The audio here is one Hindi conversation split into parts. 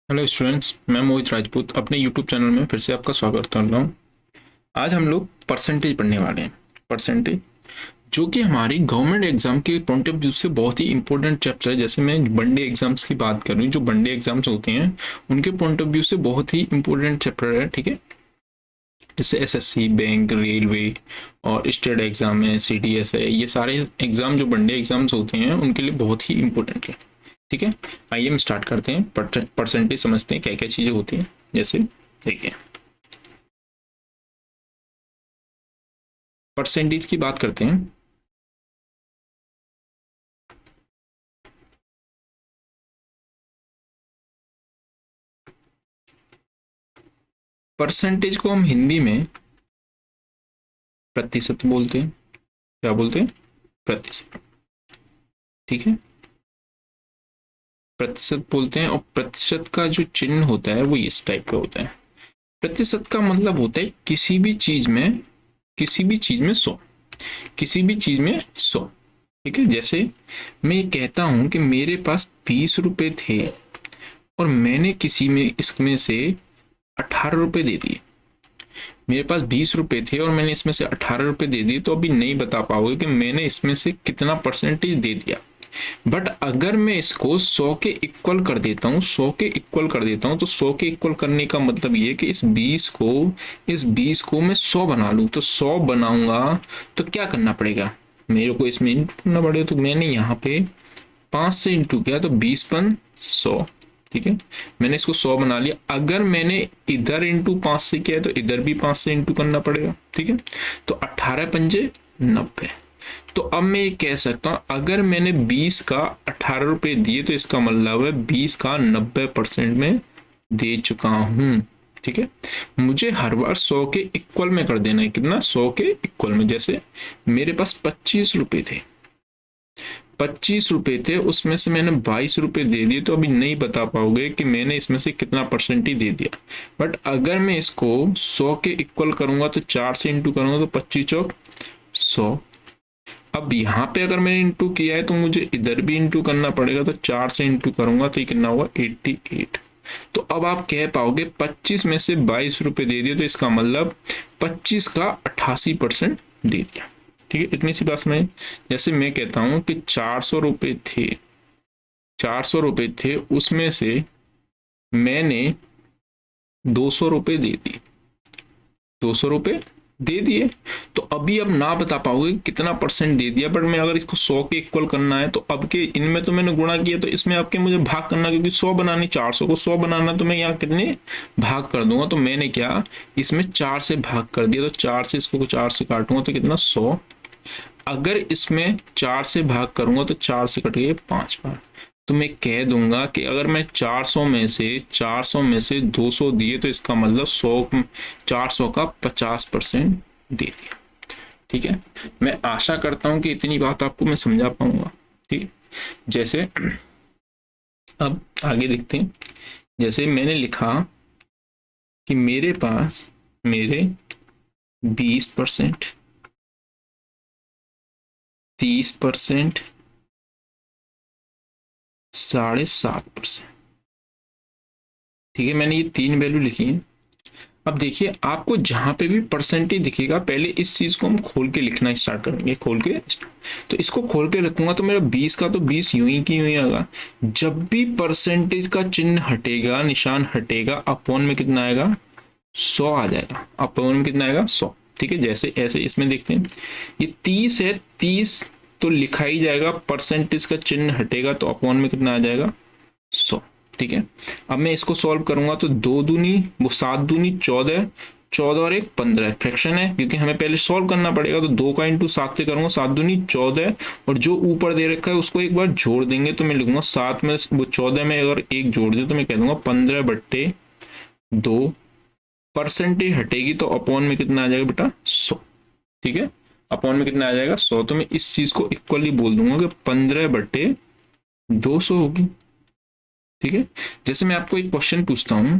हेलो स्टूडेंट्स, मैं मोहित राजपूत अपने यूट्यूब चैनल में फिर से आपका स्वागत कर रहा हूँ। आज हम लोग परसेंटेज पढ़ने वाले हैं। परसेंटेज जो कि हमारी गवर्नमेंट एग्जाम के पॉइंट ऑफ व्यू से बहुत ही इंपॉर्टेंट चैप्टर है। जैसे मैं वनडे एग्जाम्स की बात करूँ, जो वनडे एग्जाम्स होते हैं उनके पॉइंट ऑफ व्यू से बहुत ही इंपॉर्टेंट चैप्टर है। ठीक है, जैसे एसएससी, बैंक, रेलवे और स्टेट एग्जाम है, सीडीएस है, ये सारे एग्जाम जो वनडे एग्जाम्स होते हैं उनके लिए बहुत ही इंपॉर्टेंट है। ठीक है, आइए हम स्टार्ट करते हैं। परसेंटेज समझते हैं क्या क्या चीजें होती हैं। जैसे देखिए, परसेंटेज की बात करते हैं। परसेंटेज को हम हिंदी में प्रतिशत बोलते हैं। क्या बोलते हैं? प्रतिशत। ठीक है, प्रतिशत बोलते हैं। और प्रतिशत का जो चिन्ह होता है वो इस टाइप का होता है। प्रतिशत का मतलब होता है किसी भी चीज में, किसी भी चीज में 100, किसी भी चीज में 100। ठीक है, जैसे मैं ये कहता हूं कि मेरे पास 20 रुपए थे और मैंने किसी में इसमें से 18 रुपए दे दिए। मेरे पास 20 रुपए थे और मैंने इसमें से 18 रुपए दे दिए, तो अभी नहीं बता पाओगे कि मैंने इसमें से कितना परसेंटेज दे दिया। बट अगर मैं इसको 100 के इक्वल कर देता हूँ, 100 के इक्वल कर देता हूँ, तो 100 के इक्वल करने का मतलब ये कि इस 20 को मैं 100 बना लूँ। तो 100 बनाऊंगा तो क्या करना पड़ेगा? मेरे को इसमें इंटू करना पड़ेगा। तो मैंने यहाँ पे 5 से इंटू किया तो 20 × 100। ठीक है, मैंने इसको 100 बना लिया। अगर मैंने इधर इंटू 5 से किया है तो इधर भी 5 से इंटू करना पड़ेगा। ठीक है, तो 18×5 = 90। तो अब मैं ये कह सकता हूं, अगर मैंने 20 का 18 रुपए दिए तो इसका मतलब है 20 का 90% में दे चुका हूं। ठीक है, मुझे हर बार 100 के इक्वल में कर देना है। कितना? 100 के इक्वल में। जैसे मेरे पास 25 रुपए थे, 25 रुपए थे, उसमें से मैंने 22 रुपए दे दिए, तो अभी नहीं बता पाओगे कि मैंने इसमें से कितना परसेंटेज दे दिया। बट अगर मैं इसको 100 के इक्वल करूंगा तो 4 से इंटू करूंगा तो 25×100। अब यहाँ पे अगर मैंने इंटू किया है तो मुझे इधर भी इंटू करना पड़ेगा। तो 4 से इंटू करूंगा तो ये कितना हुआ? 88। तो अब आप कह पाओगे 25 में से 22 रुपए दे दिए, तो इसका मतलब 25 का 88% दे दिया। ठीक है, इतनी सी बात में। जैसे मैं कहता हूं कि 400 रुपए थे, 400 रुपए थे, उसमें से मैंने 200 रुपए दे दिए, 200 रुपए दे दिए। तो अभी अब ना बता पाओगे कितना परसेंट दे दिया। बट मैं अगर इसको 100 के इक्वल करना है तो अब के इनमें तो मैंने गुणा किया, तो इसमें आपके मुझे भाग करना, क्योंकि 100 बनानी, 400 को 100 बनाना, तो मैं यहाँ कितने भाग कर दूंगा। तो मैंने क्या, इसमें 4 से भाग कर दिया। तो 4 से इसको 4 से काटूंगा तो कितना? 100। अगर इसमें 4 से भाग करूंगा तो 4 से कट गए 5 बार। तो मैं कह दूंगा कि अगर मैं 400 में से 200 दिए तो इसका मतलब 400 का 50% दे दिया। ठीक है, मैं आशा करता हूं कि इतनी बात आपको मैं समझा पाऊंगा। ठीक है, जैसे अब आगे देखते हैं। जैसे मैंने लिखा कि मेरे पास मेरे 20%, 30%, 7.5%। ठीक है, मैंने ये 3 वैल्यू लिखी है। अब देखिए, आपको जहां पे भी परसेंटेज दिखेगा, पहले इस चीज को हम खोल के लिखना स्टार्ट करेंगे। खोल के, तो इसको खोल के रखूंगा तो मेरा 20 का तो 20 यूं ही की यूं ही आएगा। जब भी परसेंटेज का चिन्ह हटेगा, निशान हटेगा, अपॉन में कितना आएगा? 100 आ जाएगा। अपॉन में कितना आएगा? 100। ठीक है, जैसे ऐसे इसमें देखते हैं, ये 30 है, 30 तो लिखा ही जाएगा। परसेंटेज का चिन्ह हटेगा तो अपॉन में कितना आ जाएगा? 100। ठीक है, अब मैं इसको सॉल्व करूंगा तो 2 दूनी वो 7 दूनी 14, 14 और 1 15 फ्रैक्शन है, क्योंकि हमें पहले सॉल्व करना पड़ेगा। तो 2 का इंटू 7 से करूंगा, 7 दूनी 14, और जो ऊपर दे रखा है उसको एक बार जोड़ देंगे। तो मैं लिखूंगा 7 में वो 14 में अगर 1 जोड़ दे तो मैं कह दूंगा 15/2। परसेंटेज हटेगी तो अपॉन में कितना आ जाएगा बेटा? 100। ठीक है, अपॉन में कितना आ जाएगा? 100। तो मैं इस चीज को इक्वली बोल दूंगा कि 15/200 होगी। ठीक है, जैसे मैं आपको एक क्वेश्चन पूछता हूं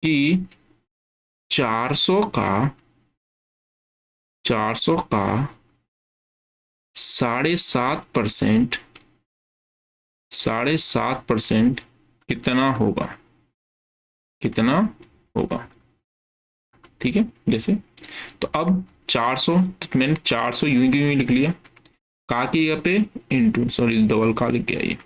कि 400 का 7.5%, 7.5% कितना होगा, कितना होगा, ठीक है। जैसे तो अब 400, तो मैंने 400 यूं की यूं लिख लिया, का की जगह पे इंटू, सॉरी डबल का लिख के आइए,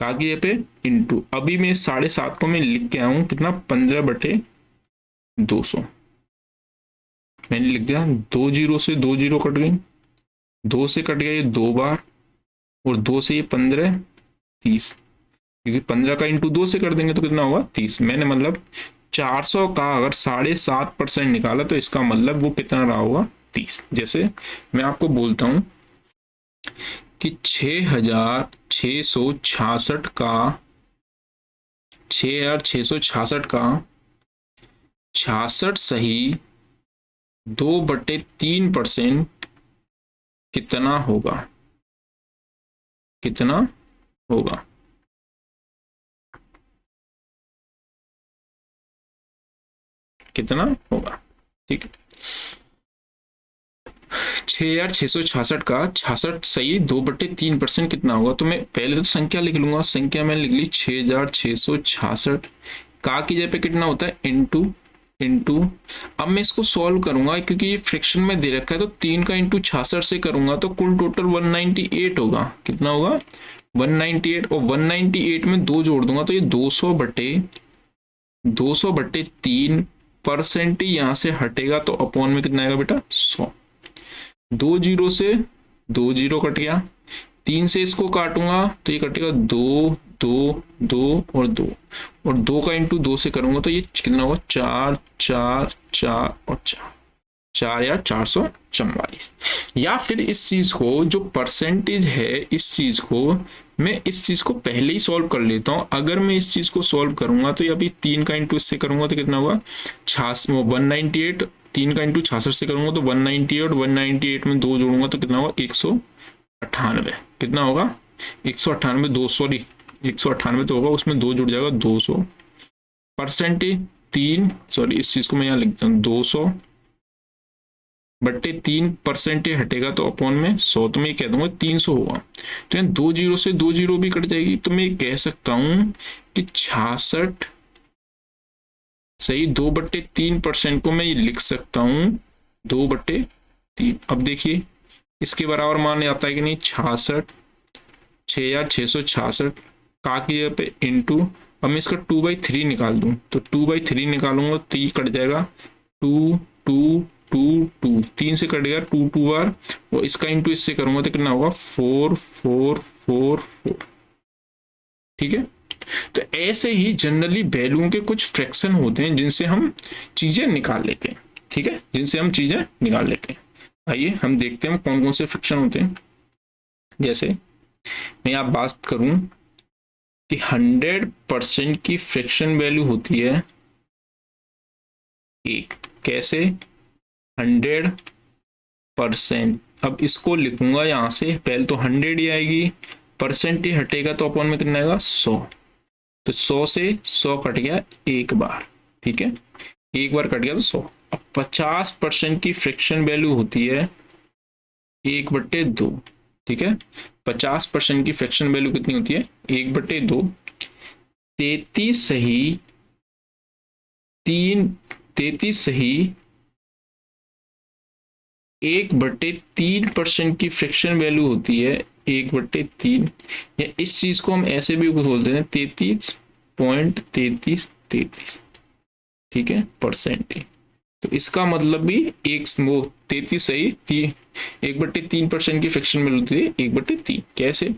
का की जगह पे इंटू, अभी मैं 7.5 को मैं लिख के आया हूँ कितना, 15/200 मैंने लिख दिया। 2 जीरो से 2 जीरो कट गई, 2 से कट गया ये 2 बार, और 2 से ये 15, 30, क्योंकि 15 का इंटू 2 से कर देंगे तो कितना होगा, 30। मैंने मतलब 400 का अगर 7.5% निकाला तो इसका मतलब वो कितना रहा होगा, 30। जैसे मैं आपको बोलता हूं कि 6,666 का 6,666 का 66 सही 2/3% कितना होगा, कितना होगा, कितना होगा, ठीक है। 6,666 का 66 सही 2/3% कितना होगा, तो मैं पहले तो संख्या लिख लूंगा, संख्या मैंने लिख ली 6,666, का की जगह पे कितना होता है, इंटू इंटू। अब मैं इसको सॉल्व करूंगा क्योंकि ये फ्रैक्शन में दे रखा है, तो 3 का इंटू 66 से करूंगा तो कुल टोटल 198 होगा। कितना होगा, 198, और 198 में 2 जोड़ दूंगा तो ये 200/3% ही यहाँ से हटेगा, तो अपॉन में कितना आएगा बेटा, 100। 2 जीरो से 2 जीरो कट गया, 3 से इसको काटूंगा तो ये कटेगा 2 2 2 और 2, और 2 का इंटू 2 से करूंगा तो ये कितना होगा, 4 4 4 और 4, 4 या 444। या फिर इस चीज को जो परसेंटेज है, इस चीज को मैं इस चीज को पहले ही सॉल्व कर लेता हूं। अगर मैं इस चीज को सॉल्व करूंगा तो ये अभी 3 का इंटू इससे करूंगा तो कितना होगा, 198, 3 का इंटू 66 से करूंगा तो 198, 198 में 2 जोड़ूंगा तो कितना होगा, 198। कितना होगा, 198, 2 सॉरी 198 तो होगा, उसमें 2 जुड़ जाएगा 200, परसेंटेज 3, सॉरी इस चीज को मैं यहाँ लिखता हूँ 200/3% हटेगा तो अपॉन में 100, तो मैं कह दूंगा 300 होगा। तो यहाँ 2 जीरो से 2 जीरो भी कट जाएगी, तो मैं कह सकता हूँ कि 66 सही 2/3% को मैं ये लिख सकता हूँ 2/3। अब देखिए इसके बराबर मान आता है कि नहीं, 66, 6,666 का की जगह पे इंटू, अब मैं इसका 2/3 निकाल दूं तो 2/3 निकालूंगा तो ये कट जाएगा 2 2 2 2, 3 से कट गया 2 2 बार, और इसका इंटू इससे करूंगा तो कितना होगा, 4 4 4 4, ठीक है। तो ऐसे ही जनरली वैल्यूओं के कुछ फ्रैक्शन होते हैं जिनसे हम चीजें निकाल लेते हैं, ठीक है, जिनसे हम चीजें निकाल लेते हैं। आइए हम देखते हैं कौन कौन से फ्रैक्शन होते हैं। जैसे मैं आप बात करूं कि 100% की फ्रैक्शन वैल्यू होती है 1। कैसे, 100%, अब इसको लिखूंगा यहां से, पहले तो 100 ही आएगी, परसेंट ही हटेगा तो अपॉन में कितना आएगा, 100। तो 100 से 100 कट गया एक बार, ठीक है, एक बार कट गया तो 100। अब 50% की फ्रैक्शन वैल्यू होती है 1/2, ठीक है। 50% की फ्रैक्शन वैल्यू कितनी होती है, 1/2। 33 सही 1/3% की फ्रैक्शन वैल्यू होती है 1/3, या इस चीज को हम ऐसे भी बोलते हैं 33.3333, ठीक है, परसेंट। तो इसका मतलब भी एक वो 33 सही 1/3% की फ्रैक्शन वैल्यू होती है 1/3। कैसे,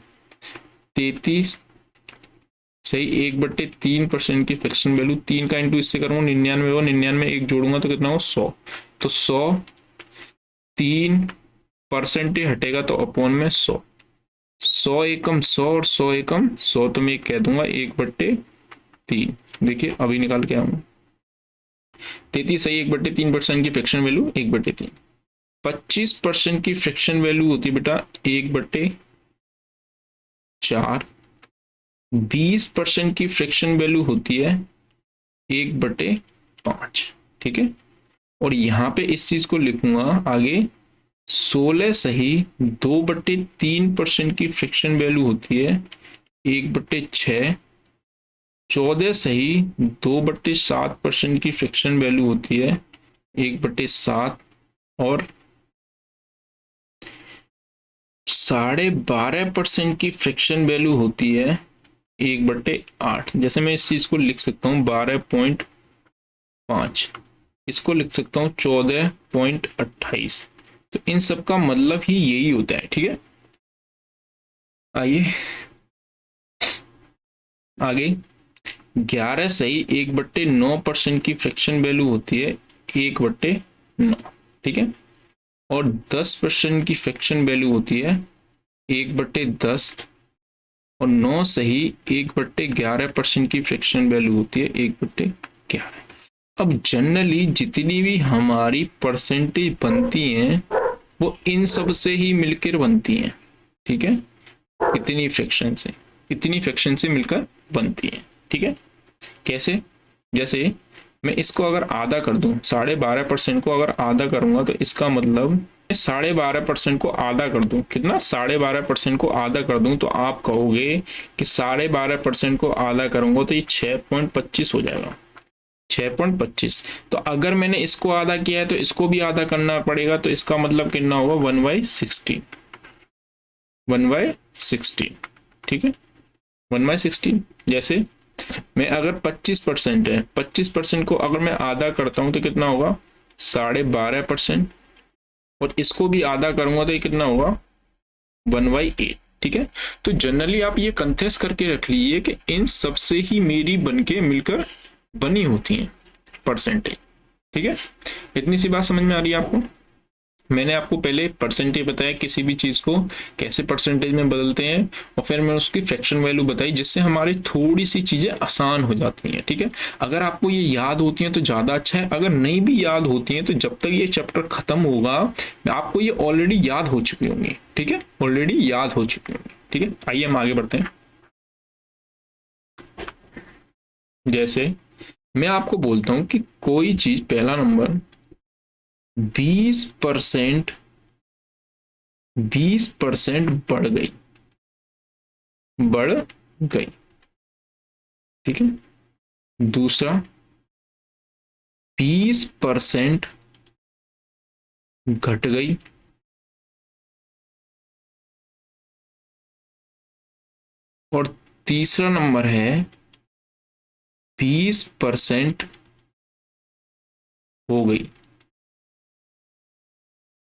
33 सही 1/3% की फ्रैक्शन वैल्यू, 3 का इंटू इससे करूंगा 99 हो, 99 एक जोड़ूंगा तो कितना हो, 100। तो 100 3% हटेगा तो अपॉन में 100, 100 एकम 100 और 100 एकम 100, तो मैं कह दूंगा 1/3। देखिए अभी निकाल के आऊंगा, 33 सही 1/3% की फ्रैक्शन वैल्यू 1/3। 25% की फ्रैक्शन वैल्यू होती है बेटा 1/4। 20% की फ्रैक्शन वैल्यू होती है 1/5, ठीक है। और यहाँ पे इस चीज को लिखूंगा आगे, 16 सही 2/3% की फ्रैक्शन वैल्यू होती है 1/6। 14 सही 2/7% की फ्रैक्शन वैल्यू होती है 1/7 और 12.5% की फ्रैक्शन वैल्यू होती है 1/8। जैसे मैं इस चीज को लिख सकता हूँ 12.5, इसको लिख सकता हूँ 14.28। तो इन सब का मतलब ही यही होता है। ठीक है, आइए आगे। 11 सही 1/9% की फ्रैक्शन वैल्यू होती है 1/9। ठीक है, और 10% की फ्रैक्शन वैल्यू होती है 1/10 और 9 सही 1/11% की फ्रैक्शन वैल्यू होती है 1/11। अब जनरली जितनी भी हमारी परसेंटेज बनती हैं वो इन सब से ही मिलकर बनती हैं। ठीक है, इतनी फ्रैक्शन से मिलकर बनती है। ठीक है, कैसे? जैसे मैं इसको अगर आधा कर दूं, 12.5% को अगर आधा करूंगा तो इसका मतलब 12.5% को आधा कर दूं, कितना 12.5% को आधा कर दूं, तो आप कहोगे कि 12.5% को आधा करूंगा तो ये 6.25 हो जाएगा। 6.25। तो अगर मैंने इसको आधा किया है तो इसको भी आधा करना पड़ेगा, तो इसका मतलब कितना होगा 1/16। 1/16। ठीक है, 1/16। जैसे मैं अगर 25% है, 25% को अगर मैं आधा करता हूं तो कितना होगा 12.5%, और इसको भी आधा करूंगा तो ये कितना होगा 1/8। ठीक है, तो जनरली आप ये कंथेस करके रख लीजिए कि इन सबसे ही मेरी बनके मिलकर बनी होती हैं परसेंटेज। ठीक है, इतनी सी बात समझ में आ रही है आपको? मैंने आपको पहले परसेंटेज बताया किसी भी चीज को कैसे परसेंटेज में बदलते हैं, और फिर मैंने उसकी फ्रैक्शन वैल्यू बताई, जिससे हमारी थोड़ी सी चीजें आसान हो जाती हैं। ठीक है, अगर आपको ये याद होती हैं तो ज्यादा अच्छा है, अगर नहीं भी याद होती हैं तो जब तक ये चैप्टर खत्म होगा आपको ये ऑलरेडी याद हो चुकी होंगी। ठीक है, ऑलरेडी याद हो चुकी होंगी। ठीक है, आइए हम आगे बढ़ते हैं। जैसे मैं आपको बोलता हूं कि कोई चीज, पहला नंबर 20% 20% बढ़ गई। ठीक है, दूसरा 20% घट गई, और तीसरा नंबर है 20% हो गई।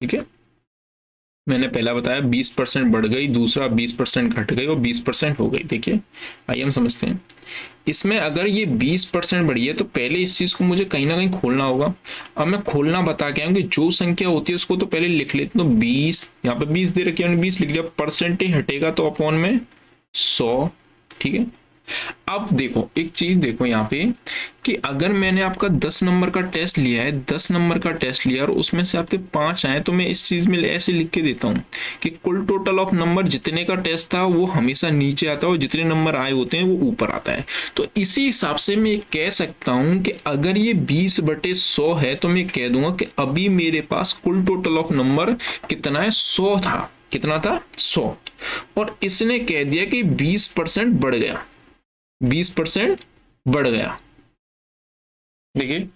ठीक है, मैंने पहला बताया 20% बढ़ गई, दूसरा 20% घट गई, और 20% हो गई। देखिए, आइए हम समझते हैं। इसमें अगर ये 20% बढ़ी है तो पहले इस चीज को मुझे कहीं ना कहीं खोलना होगा। अब मैं खोलना बता के आऊँ कि जो संख्या होती है उसको तो पहले लिख लेते, तो 20, यहाँ पे 20 दे रखी है, 20 लिख दिया, परसेंटेज हटेगा तो अपॉन में 100। ठीक है, अब देखो एक चीज देखो यहाँ पे कि अगर मैंने आपका 10 नंबर का टेस्ट लिया है, 10 नंबर का टेस्ट लिया और उसमें से आपके 5 आए, तो मैं इस चीज में ऐसे लिख के देता हूँ कि कुल टोटल ऑफ नंबर जितने का टेस्ट था वो हमेशा नीचे आता है और जितने नंबर आए होते हैं वो ऊपर आता है। तो इसी हिसाब से मैं कह सकता हूं कि अगर ये 20/100 है तो मैं कह दूंगा कि अभी मेरे पास कुल टोटल ऑफ नंबर कितना है, 100 था। कितना था, 100। और इसने कह दिया कि 20% बढ़ गया, 20% बढ़ गया। देखिए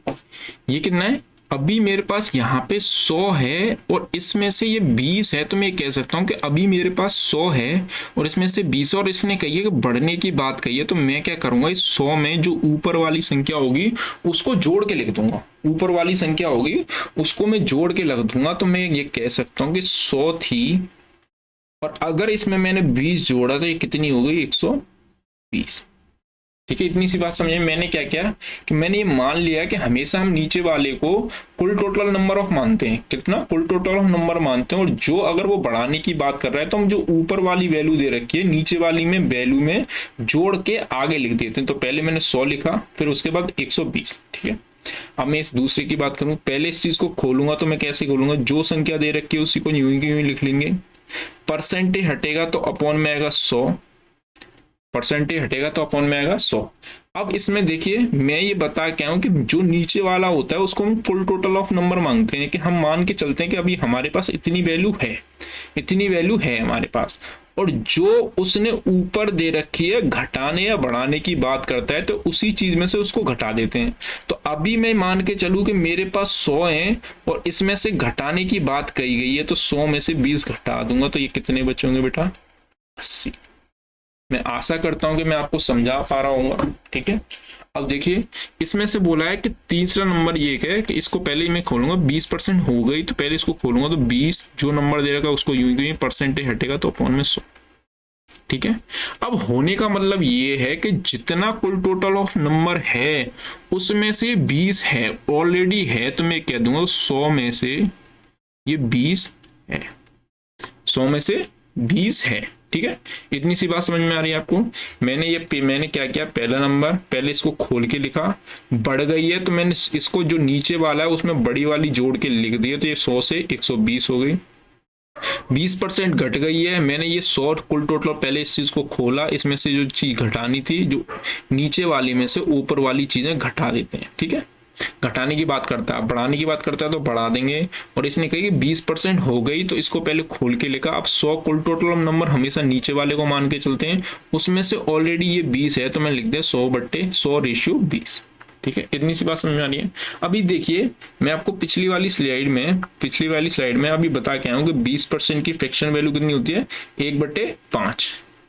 ये कितना है, अभी मेरे पास यहाँ पे 100 है और इसमें से ये 20 है, तो मैं कह सकता हूँ कि अभी मेरे पास 100 है और इसमें से 20, और इसने कही है कि बढ़ने की बात कही है, तो मैं क्या करूंगा, इस 100 में जो ऊपर वाली संख्या होगी उसको जोड़ के लिख दूंगा। ऊपर वाली संख्या होगी उसको मैं जोड़ के लिख दूंगा, तो मैं ये कह सकता हूँ कि 100 थी, और अगर इसमें मैंने 20 जोड़ा तो ये कितनी हो गई, 120। ठीक है, इतनी सी बात समझे। मैंने क्या किया कि मैंने ये मान लिया कि हमेशा हम नीचे वाले को कुल टोटल नंबर ऑफ मानते हैं, कितना, कुल टोटल ऑफ नंबर मानते हैं, और जो अगर वो बढ़ाने की बात कर रहा है तो हम जो ऊपर वाली वैल्यू दे रखी है नीचे वाली में वैल्यू में जोड़ के आगे लिख देते हैं। तो पहले मैंने 100 लिखा, फिर उसके बाद 120। ठीक है, अब मैं इस दूसरे की बात करूं, पहले इस चीज को खोलूंगा तो मैं कैसे खोलूंगा, जो संख्या दे रखी है उसी को यूं ही लिख लेंगे। परसेंटेज हटेगा तो अपॉन में आएगा 100, परसेंटेज हटेगा तो अपॉन में आएगा 100। अब इसमें देखिए मैं ये बता के आया हूं कि जो नीचे वाला होता है उसको हम फुल टोटल ऑफ नंबर मांगते हैं, कि हम मान के चलते हैं कि अभी हमारे पास इतनी वैल्यू है, इतनी वैल्यू है हमारे पास, और जो उसने ऊपर दे रखी है घटाने या बढ़ाने की बात करता है तो उसी चीज में से उसको घटा देते हैं। तो अभी मैं मान के चलूं कि मेरे पास 100 है और इसमें से घटाने की बात कही गई है, तो 100 में से 20 घटा दूंगा तो ये कितने बचेंगे बेटा, 80। मैं आशा करता हूं कि मैं आपको समझा पा रहा हूँ, ठीक है। अब देखिए इसमें से बोला है कि तीसरा नंबर ये है कि इसको पहले ही मैं खोलूंगा, 20% हो गई तो पहले इसको खोलूंगा, तो 20 जो नंबर दे रखा उसको यूं ही परसेंटेज हटेगा तो अपॉन में 100, ठीक है। अब होने का मतलब ये है कि जितना कुल टोटल ऑफ नंबर है उसमें से 20 है, ऑलरेडी है, तो मैं कह दूंगा 100 में से ये 20 है, 100 में से 20 है, ठीक है। इतनी सी बात समझ में आ रही है आपको। मैंने क्या किया, पहला नंबर पहले इसको खोल के लिखा, बढ़ गई है तो मैंने इसको जो नीचे वाला है उसमें बड़ी वाली जोड़ के लिख दिया, तो ये 100 से 120 हो गई। 20% घट गई है, मैंने ये 100 कुल टोटल पहले इस चीज को खोला, इसमें से जो चीज घटानी थी, जो नीचे वाली में से ऊपर वाली चीजें घटा देते हैं, ठीक है। घटाने की बात करता है, बढ़ाने की बात करता है तो बढ़ा देंगे। और इसने कही कि 20% हो गई तो इसको पहले खोल के लिखा। अब 100 कुल टोटल नंबर हमेशा नीचे वाले को मान के चलते हैं, उसमें से ऑलरेडी ये 20 है तो मैं लिख दिया 100/100 रेशियो 20, ठीक है। इतनी सी बात समझ में आ रही है। अभी देखिए मैं आपको पिछली वाली स्लाइड में अभी बता के आया हूं कि 20% की फ्रैक्शन वैल्यू कितनी होती है, 1/5।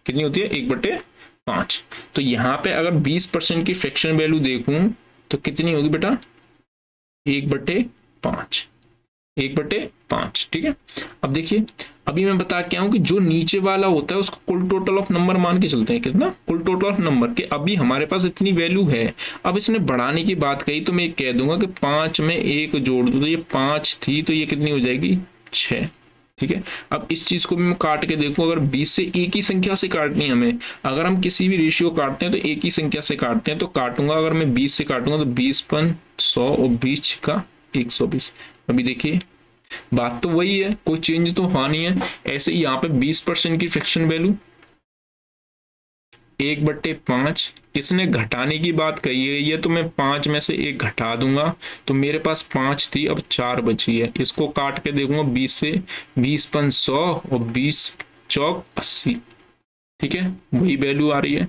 कितनी होती है, 1/5। तो यहाँ पे अगर 20% की फ्रैक्शन वैल्यू देखूं तो कितनी होगी बेटा, 1/5, 1/5, ठीक है। अब देखिए अभी मैं बता के आऊं कि जो नीचे वाला होता है उसको कुल टोटल ऑफ नंबर मान के चलते हैं, कितना, कुल टोटल ऑफ नंबर के अभी हमारे पास इतनी वैल्यू है। अब इसने बढ़ाने की बात कही तो मैं कह दूंगा कि 5 में 1 जोड़ दूं तो ये 5 थी तो ये कितनी हो जाएगी, 6, ठीक है। अब इस चीज को भी मैं काट के देखूं, अगर 20 से एक ही संख्या से काटनी है हमें, अगर हम किसी भी रेशियो काटते हैं तो एक ही संख्या से काटते हैं, तो काटूंगा अगर मैं 20 से काटूंगा तो 20/100 और 20 का 120। अभी देखिए बात तो वही है, कोई चेंज तो हुआ नहीं है। ऐसे ही यहाँ पे 20% की फ्रैक्शन वैल्यू 1/5, इसने घटाने की बात कही गई है तो मैं 5 में से 1 घटा दूंगा, तो मेरे पास 5 थी अब 4 बची है। इसको काट के देखूंगा 20 से, 20/100 और 20×4 80, ठीक है, वही वैल्यू आ रही है।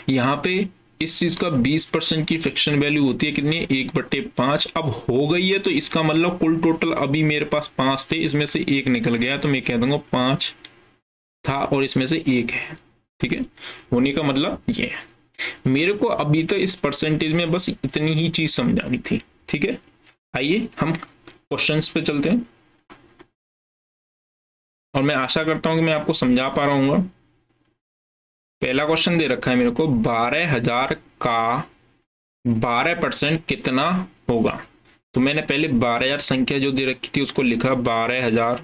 यहाँ पे इस चीज का 20% की फ्रैक्शन वैल्यू होती है कितनी, 1/5। अब हो गई है तो इसका मतलब कुल टोटल अभी मेरे पास 5 थे, इसमें से 1 निकल गया तो मैं कह दूंगा 5 था और इसमें से 1 है, ठीक है। होने का मतलब ये है। मेरे को अभी तक इस परसेंटेज में बस इतनी ही चीज समझानी थी, ठीक है। आइए हम क्वेश्चंस पे चलते हैं और मैं आशा करता हूं कि मैं आपको समझा पा रहा हूँ। पहला क्वेश्चन दे रखा है मेरे को, 12,000 का 12% कितना होगा। तो मैंने पहले 12,000 संख्या जो दे रखी थी उसको लिखा 12,000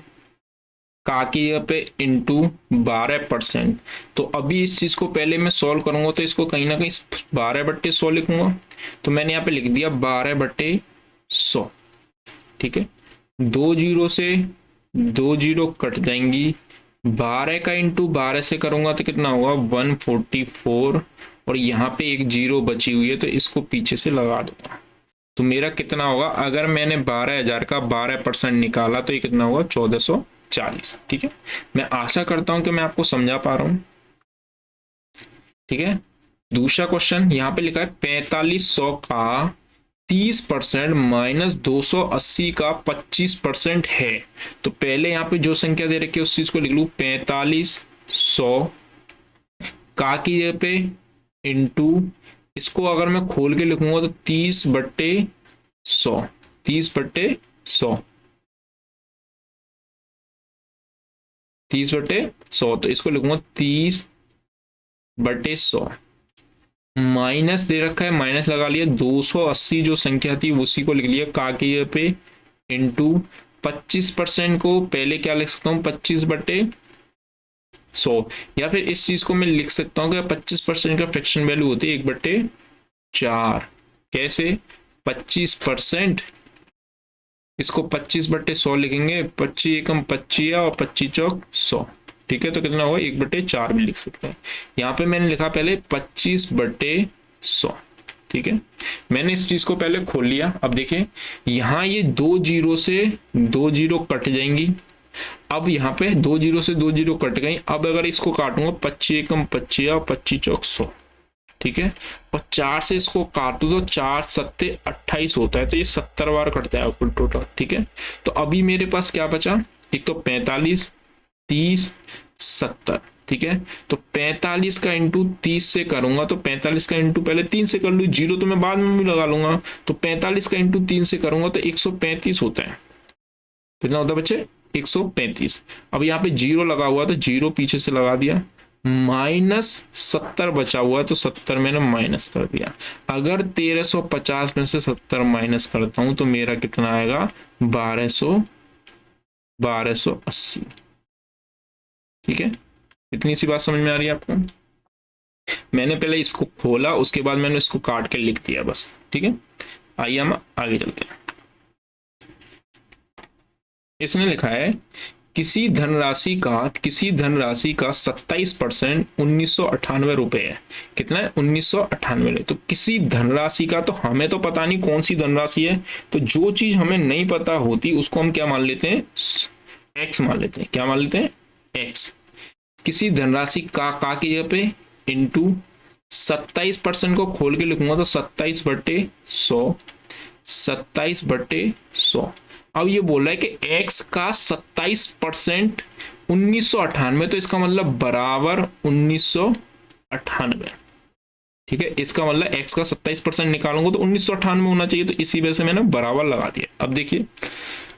का की पे इंटू 12%। तो अभी इस चीज को पहले मैं सॉल्व करूंगा तो इसको कहीं ना कहीं 12/100 लिखूंगा, तो मैंने यहाँ पे लिख दिया 12/100, ठीक है। 2 जीरो से 2 जीरो कट जाएंगी, 12 का इंटू 12 से करूंगा तो कितना होगा 144, और यहाँ पे एक जीरो बची हुई है तो इसको पीछे से लगा दूंगा, तो मेरा कितना होगा, अगर मैंने 12,000 का 12% निकाला तो ये कितना होगा 1440, ठीक है। मैं आशा करता हूं कि मैं आपको समझा पा रहा हूं, ठीक है। दूसरा क्वेश्चन यहाँ पे लिखा है 4500 का 30% माइनस 280 का 25% है। तो पहले यहाँ पे जो संख्या दे रखी है उस चीज को लिख लू, 4500 का की जगह पे इंटू, इसको अगर मैं खोल के लिखूंगा तो 30/100, 30/100, 30/100, तो इसको लिखूंगा 30/100 माइनस दे रखा है, माइनस लगा लिया, 280 जो संख्या थी उसी को लिख लिया का की जगह पे इंटू 25% को पहले क्या लिख सकता हूँ 25/100, या फिर इस चीज को मैं लिख सकता हूँ कि 25% का फ्रैक्शन वैल्यू होती है 1/4। कैसे, 25%, इसको 25/100 लिखेंगे, 25 एकम 25 और 25×4 100, ठीक है। तो कितना होगा 1/4 भी लिख सकते हैं। यहाँ पे मैंने लिखा पहले 25/100 100। ठीक है, मैंने इस चीज को पहले खोल लिया। अब देखिए यहाँ ये 2 जीरो से 2 जीरो कट जाएंगी। अब यहाँ पे 2 जीरो से 2 जीरो कट गई। अब अगर इसको काटूंगा 25 एकम 25 और 25 चौक 100। ठीक है, और 4 से इसको काटू तो 4 सत्ते 28 होता है, तो ये 70 बार कटता है कुल टोटल। ठीक है, तो अभी मेरे पास क्या बचा, एक तो 45, 30, 70। ठीक है, तो 45 का इंटू 30 से करूंगा तो 45 का इंटू पहले 3 से कर लू, जीरो तो मैं बाद में भी लगा लूंगा। तो 45 का इंटू 3 से करूंगा तो 135 होता है। कितना होता है बच्चे, 135। अब यहाँ पे जीरो लगा हुआ तो जीरो पीछे से लगा दिया, माइनस 70 बचा हुआ है तो 70 मैंने माइनस कर दिया। अगर 1350 में से 70 माइनस करता हूं तो मेरा कितना आएगा, 1280। ठीक है, इतनी सी बात समझ में आ रही है आपको। मैंने पहले इसको खोला, उसके बाद मैंने इसको काट के लिख दिया बस। ठीक है, आइए हम आगे चलते हैं। इसने लिखा है किसी धनराशि का 27% 1998 रुपए है। कितना है, 1998। तो किसी धनराशि का, तो हमें तो पता नहीं कौन सी धनराशि है, तो जो चीज हमें नहीं पता होती उसको हम क्या मान लेते हैं, एक्स मान लेते हैं। क्या मान लेते हैं, एक्स। किसी धनराशि का की जगह पे इंटू 27% को खोल के लिखूंगा तो 27/100, 27/100। अब ये बोल रहा है कि x का 27% 1998, तो इसका मतलब बराबर 1998। ठीक है, इसका मतलब x का 27% निकालूंगा तो 1998 होना चाहिए, तो इसी वजह से मैंने बराबर लगा दिया। अब देखिए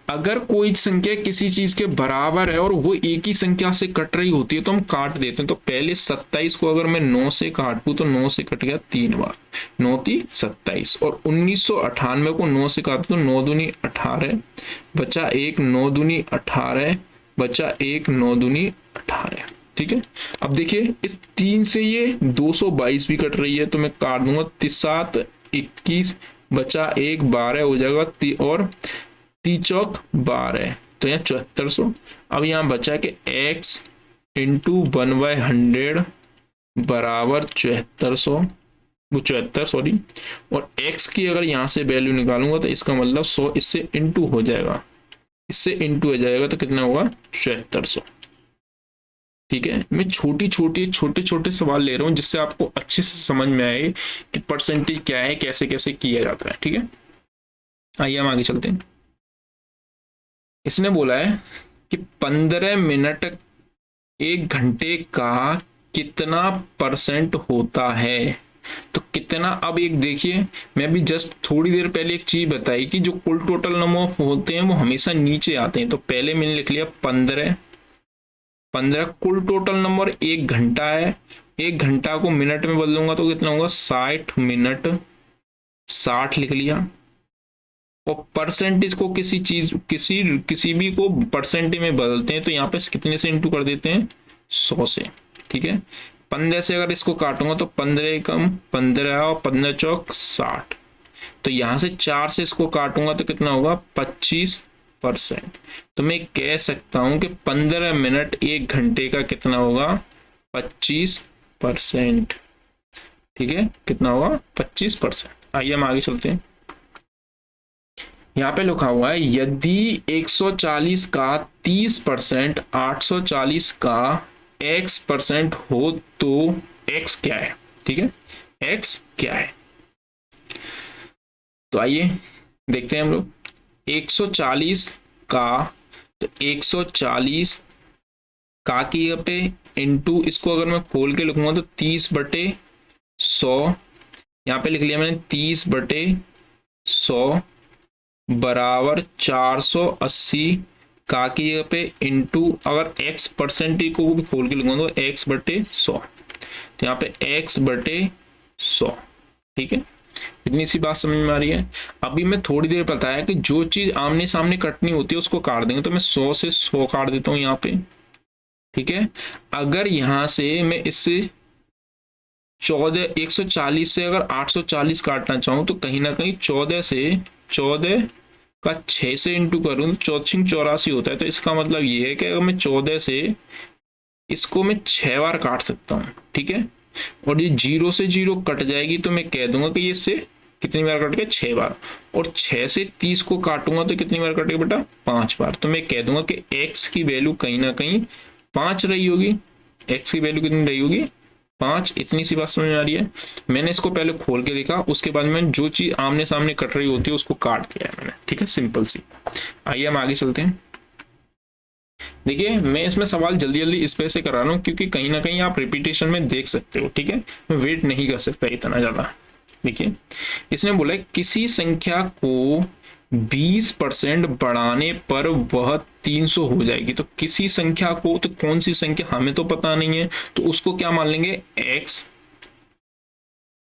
अगर कोई संख्या किसी चीज के बराबर है और वो एक ही संख्या से कट रही होती है तो हम काट देते हैं। तो पहले 27 को अगर मैं 9 से काटूं तो 9 से कट गया 3 बार, 9 × 27। और 1998 को 9 से काटूं तो 9 दूनी 18 बचा 1, 9 दूनी 18 बचा 1, 9 दूनी 18। ठीक है, अब देखिए इस 3 से ये 222 भी कट रही है तो मैं काट दूंगा, 7 21 बचा 1, 12 हो जाएगा, और 3 चौक 12, तो यहाँ 7400। अब यहाँ बचा कि x इंटू 1/100 बराबर 7400, वो 74 सॉरी। और x की अगर यहाँ से वैल्यू निकालूंगा तो इसका मतलब 100 इससे इंटू हो जाएगा, इससे इंटू हो जाएगा तो कितना होगा, 7400। ठीक है, मैं छोटे छोटे सवाल ले रहा हूँ जिससे आपको अच्छे से समझ में आए कि परसेंटेज क्या है, कैसे कैसे किया जाता है। ठीक है, आइए हम आगे चलते हैं। इसने बोला है कि 15 मिनट 1 घंटे का कितना परसेंट होता है, तो कितना। अब एक देखिए, मैं भी जस्ट थोड़ी देर पहले एक चीज बताई कि जो कुल टोटल नंबर होते हैं वो हमेशा नीचे आते हैं। तो पहले मैंने लिख लिया 15 कुल टोटल नंबर 1 घंटा है, 1 घंटा को मिनट में बदलूंगा तो कितना होगा, 60 मिनट, 60 लिख लिया। और परसेंटेज को किसी चीज किसी भी को परसेंटेज में बदलते हैं तो यहाँ पे कितने से इंटू कर देते हैं, 100 से। ठीक है, 15 से अगर इसको काटूंगा तो 15 एकम 15 और 15 चौक 60। तो यहाँ से 4 से इसको काटूंगा तो कितना होगा, 25%। तो मैं कह सकता हूं कि 15 मिनट 1 घंटे का कितना होगा, 25%। ठीक है, कितना होगा, 25%। आइए हम आगे चलते हैं। यहाँ पे लिखा हुआ है यदि 140 का 30% 840 का x% हो तो x क्या है। ठीक है, x क्या है, तो आइए देखते हैं हम लोग। 140 का, तो 140 का की पे इंटू, इसको अगर मैं खोल के लिखूंगा तो 30/100, यहाँ पे लिख लिया मैंने 30/100 बराबर 480 का की जगह पे इंटू, अगर x परसेंटेज को भी खोल के लिखूंगा तो x/100, तो यहाँ पे x/100। ठीक है, इतनी सी बात समझ में आ रही है। अभी मैं थोड़ी देर बताया कि जो चीज आमने सामने कटनी होती है उसको काट देंगे, तो मैं 100 से 100 काट देता हूँ यहाँ पे। ठीक है, अगर यहाँ से मैं इससे 140 से अगर 840 काटना चाहूँ तो कहीं ना कहीं 14 का 6 से इंटू करूँ तो 84 होता है। तो इसका मतलब ये है कि अगर मैं 14 से इसको मैं 6 बार काट सकता हूँ। ठीक है, और ये 0 से 0 कट जाएगी तो मैं कह दूंगा कि ये इससे कितनी बार कट गया, 6 बार। और 6 से 30 को काटूंगा तो कितनी बार कटेगा बेटा, 5 बार। तो मैं कह दूंगा कि x की वैल्यू कहीं ना कहीं 5 रही होगी। x की वैल्यू कितनी रही होगी, 5। इतनी सी बात समझ में आ रही है। मैंने इसको पहले खोल के देखा, उसके बाद में जो चीज आमने सामने कट रही होती है उसको काट दिया है मैंने, ठीक है, सिंपल सी। आइए हम आगे चलते हैं। देखिए मैं इसमें सवाल जल्दी जल्दी इस वजह से करा रहा हूँ क्योंकि कहीं ना कहीं आप रिपीटेशन में देख सकते हो, ठीक है, मैं वेट नहीं कर सकता इतना ज्यादा। देखिए इसने बोला है किसी संख्या को 20% बढ़ाने पर वह 300 हो जाएगी। तो किसी संख्या को, तो कौन सी संख्या हमें तो पता नहीं है, तो उसको क्या मान लेंगे,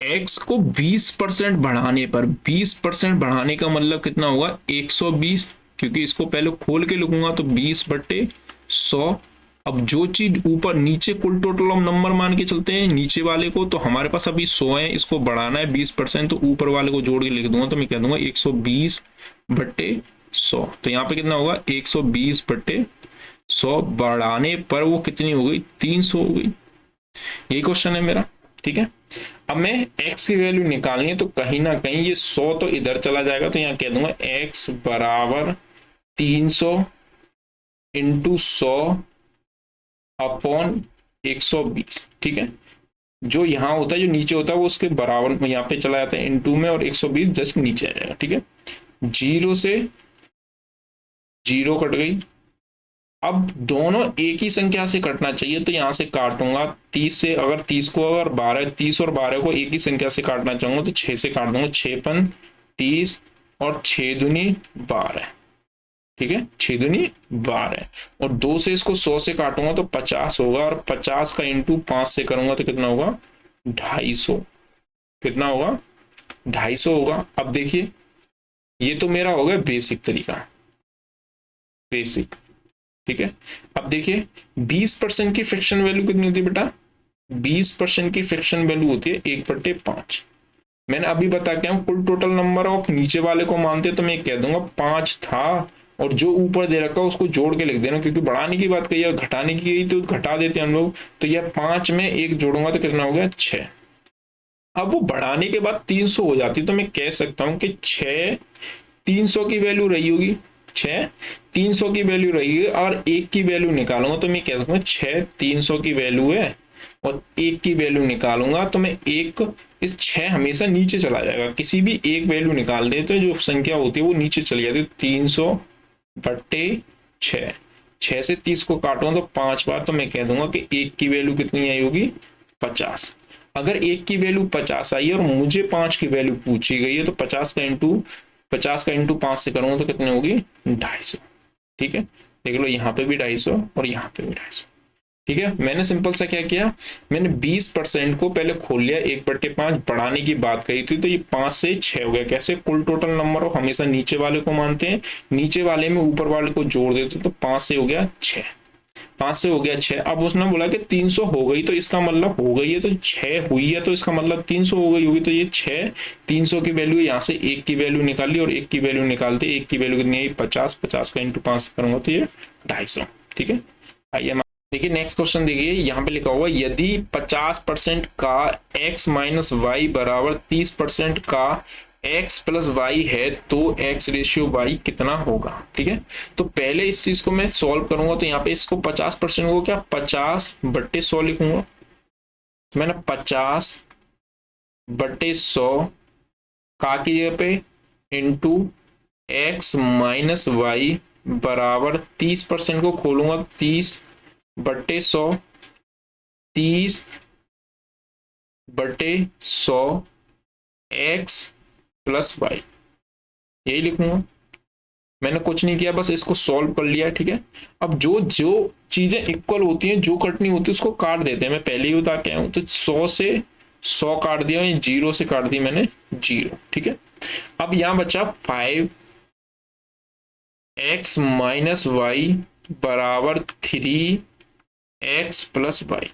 x को 20% बढ़ाने पर, 20% बढ़ाने का मतलब कितना होगा, 120, क्योंकि इसको पहले खोल के लिखूंगा तो 20/100। अब जो चीज ऊपर नीचे कुल टोटल हम नंबर मान के चलते हैं नीचे वाले को, तो हमारे पास अभी 100 है, इसको बढ़ाना है 20%, तो ऊपर वाले को जोड़ के लिख दूंगा तो मैं कह दूंगा 120/100। तो यहाँ पे कितना होगा, 120/100 बढ़ाने पर वो कितनी हो गई, 300 हो गई। यही क्वेश्चन है मेरा, ठीक है। अब मैं x की वैल्यू निकालनी है तो कहीं ना कहीं ये 100 तो इधर चला जाएगा, तो यहाँ कह दूंगा x बराबर 300 इंटू 100 अपॉन 120, ठीक है। जो यहाँ होता है, जो नीचे होता है वो उसके बराबर में यहाँ पे चला जाता है इंटू में, और 120 जस्ट नीचे आ जाएगा, ठीक है। 0 से 0 कट गई। अब दोनों एक ही संख्या से कटना चाहिए, तो यहां से काटूंगा 30 से, अगर 30 को, अगर 12, 30 और 12 को एक ही संख्या से काटना चाहूंगा तो 6 से काट दूंगा, 6 30 और 6 दूनी 12, ठीक है, 6 दूनी 12। और 2 से इसको 100 से काटूंगा तो 50 होगा, और 50 का इंटू 5 से करूंगा तो कितना होगा, 250। कितना होगा, 250 होगा। अब देखिए ये तो मेरा हो गया बेसिक तरीका, बेसिक, ठीक है। अब देखिए 20% की फ्रैक्शन वैल्यू कितनी होती है बेटा, 20% की फ्रैक्शन वैल्यू होती है 1/5। मैंने अभी बता के कुल टोटल नंबर ऑफ नीचे वाले को मानते तो मैं कह दूंगा 5 था, और जो ऊपर दे रखा उसको जोड़ के लिख देना, क्योंकि बढ़ाने की बात कही है, घटाने की गई तो घटा देते हम लोग। तो यह 5 में 1 जोड़ूंगा तो कितना हो गया, 6। अब वो बढ़ाने के बाद 300 हो जाती, तो मैं कह सकता हूं कि 6 300 की वैल्यू रही होगी, 6 300 की वैल्यू रही है, और 1 की वैल्यू निकालूंगा तो मैं कह सकूंगा 6 300 की वैल्यू है, और 1 की वैल्यू निकालूंगा तो मैं 1, इस 6 हमेशा नीचे चला जाएगा, किसी भी एक वैल्यू निकाल दे तो जो संख्या होती है वो नीचे चली जाती है। 300/6, 6 से 30 को काटूंगा तो 5 बार, तो मैं कह दूंगा कि 1 की वैल्यू कितनी आई होगी, 50। अगर 1 की वैल्यू 50 आई है और मुझे 5 की वैल्यू पूछी गई है, तो 50 का इंटू 5 से करूंगा तो कितनी होगी, 250, ठीक है। देख लो यहाँ पे भी 250 और यहाँ पे भी 250, ठीक है। मैंने सिंपल सा क्या किया, मैंने 20% को पहले खोल लिया, 1/5 बढ़ाने की बात कही थी, तो ये 5 से 6 हो गया। कैसे, कुल टोटल नंबर ऑफ हमेशा नीचे वाले को मानते हैं, नीचे वाले में ऊपर वाले को जोड़ देते, तो 5 से हो गया 6, 5 से हो गया 6। अब उसने बोला कि 300 हो गई, तो इसका मतलब हो गई है, तो 6 हुई है तो इसका मतलब 300 हो गई होगी, तो ये 6 300 की वैल्यू, यहाँ से 1 की वैल्यू निकाल ली, और 1 की वैल्यू निकालते 1 की वैल्यू कितनी आई, 50, 50 का इंटू 5 करूंगा तो ये 250, ठीक है। आइए देखिए नेक्स्ट क्वेश्चन, देखिए यहाँ पे लिखा हुआ यदि 50% का x माइनस वाई बराबर 30% का x प्लस वाई है तो x रेशियो y कितना होगा, ठीक है। तो पहले इस चीज को मैं सॉल्व करूंगा, तो यहाँ पे इसको 50% को क्या 50/100 लिखूंगा, तो मैंने 50/100 का की जगह पे इंटू x माइनस वाई बराबर 30% को खोलूंगा, 30/100, 30/100 x प्लस वाई, यही लिखूंगा। मैंने कुछ नहीं किया, बस इसको सॉल्व कर लिया, ठीक है। अब जो जो चीजें इक्वल होती हैं, जो कटनी होती है उसको काट देते हैं, मैं पहले ही बता के आया हूं। तो 100 से 100 काट दिया, 0 से काट दी मैंने 0, ठीक है। अब यहां बचा 5x माइनस वाई बराबर 3x प्लस वाई,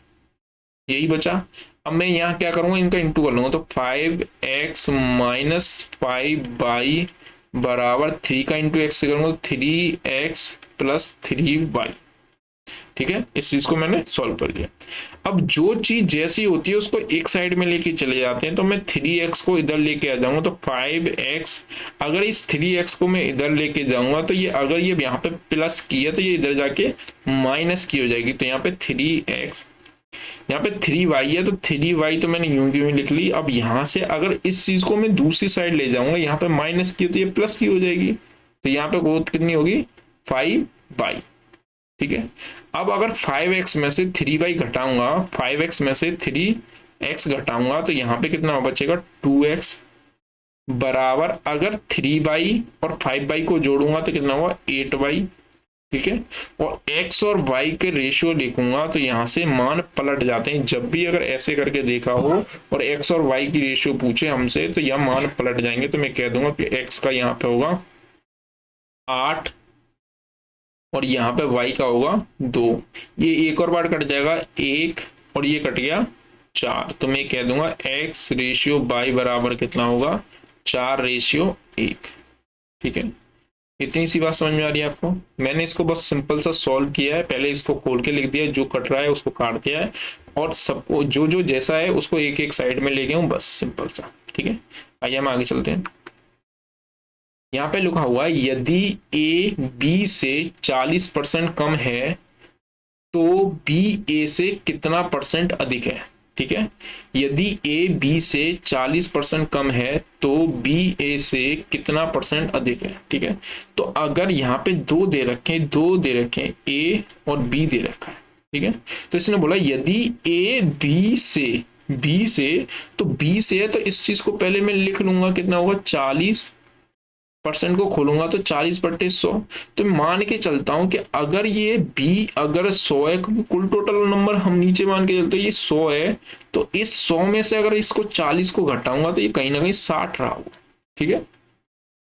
यही बचा। अब मैं यहाँ क्या करूंगा, इनका इंटू कर लूंगा, तो 5x माइनस 5y बराबर 3 का इंटू x से करूंगा, 3x प्लस 3y, ठीक है, इस चीज को मैंने सॉल्व कर दिया। अब जो चीज जैसी होती है उसको एक साइड में लेके चले जाते हैं, तो मैं 3x को इधर लेके आ जाऊंगा तो 5x, अगर इस 3x को मैं इधर लेके जाऊंगा तो ये अगर ये यहाँ पे प्लस की है तो ये इधर जाके माइनस की हो जाएगी। तो यहाँ पे 3x, यहाँ पे 3y है तो 3y तो मैंने यूं की यूं लिख ली। अब यहाँ से अगर इस चीज को मैं दूसरी साइड ले जाऊंगा, यहाँ पे माइनस की हो तो ये प्लस की हो जाएगी, तो यहाँ पे ग्रोथ कितनी होगी 5y। ठीक है, अब अगर 5x में से 3y घटाऊंगा, 5x में से 3x घटाऊंगा तो यहाँ पे कितना बचेगा 2x बराबर, अगर 3y और 5y को जोड़ूंगा तो कितना होगा 8y। ठीक है, और x और y के रेशियो लिखूंगा तो यहाँ से मान पलट जाते हैं। जब भी अगर ऐसे करके देखा हो और x और y की रेशियो पूछे हमसे तो यह मान पलट जाएंगे। तो मैं कह दूंगा कि x का यहाँ पे होगा 8 और यहाँ पे y का होगा 2। ये एक और बार कट जाएगा 1 और ये कट गया 4। तो मैं कह दूंगा x रेशियो y बराबर कितना होगा 4:1। ठीक है, इतनी सी बात समझ में आ रही है आपको। मैंने इसको बस सिंपल सा सॉल्व किया है, पहले इसको खोल के लिख दिया है, जो कट रहा है उसको काट दिया है और सबको जो जो जैसा है उसको एक एक साइड में ले गया हूँ, बस सिंपल सा। ठीक है, आइए हम आगे चलते हैं। यहाँ पे लिखा हुआ है यदि ए बी से 40% कम है तो बी ए से कितना परसेंट अधिक है। ठीक है, यदि ए बी से 40% कम है तो बी ए से कितना परसेंट अधिक है। ठीक है, तो अगर यहाँ पे दो दे रखे ए और बी दे रखा है। ठीक है, तो इसने बोला यदि ए बी से तो बी से है तो इस चीज को पहले मैं लिख लूंगा, कितना होगा 40% को खोलूंगा तो 40/100। तो मान के चलता हूं कि अगर ये बी अगर 100 है, कुल टोटल नंबर हम नीचे मान के चलते ये 100 है, तो इस 100 में से अगर इसको 40 को घटाऊंगा तो ये कहीं ना कहीं 60 रहा होगा। ठीक है,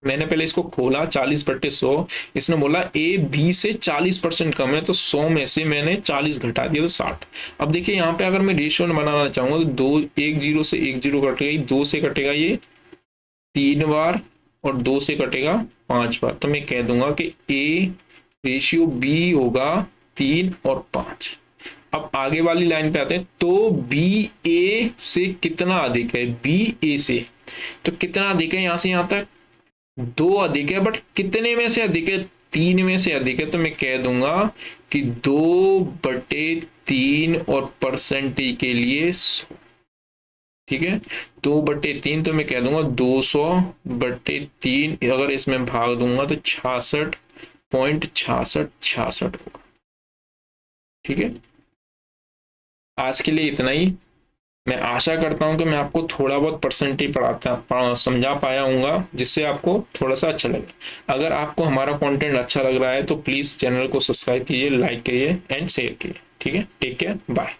मैंने पहले इसको खोला 40/100, इसने बोला ए बी से 40% कम है तो 100 में से मैंने 40 घटा दिया तो 60। अब देखिए यहाँ पे अगर मैं रेशियो बनाना चाहूंगा तो 2 1 0 से 1 0 कटेगा, 2 से कटेगा ये 3 बार और 2 से कटेगा 5 बार। तो मैं कह दूंगा कि ए रेशियो बी होगा 3 और 5। अब आगे वाली लाइन पे आते हैं, तो बी ए से कितना अधिक है, बी ए से तो कितना अधिक है, यहां से यहां तक 2 अधिक है, बट कितने में से अधिक है, 3 में से अधिक है। तो मैं कह दूंगा कि 2/3 और परसेंटेज के लिए 100। ठीक है, 2/3 तो मैं कह दूंगा 200/3, अगर इसमें भाग दूंगा तो 66.6666 होगा। ठीक है, आज के लिए इतना ही। मैं आशा करता हूं कि मैं आपको थोड़ा बहुत परसेंटेज समझा पाया हूंगा, जिससे आपको थोड़ा सा अच्छा लगे। अगर आपको हमारा कंटेंट अच्छा लग रहा है तो प्लीज चैनल को सब्सक्राइब कीजिए, लाइक करिए एंड शेयर कीजिए। ठीक है, टेक केयर, बाय।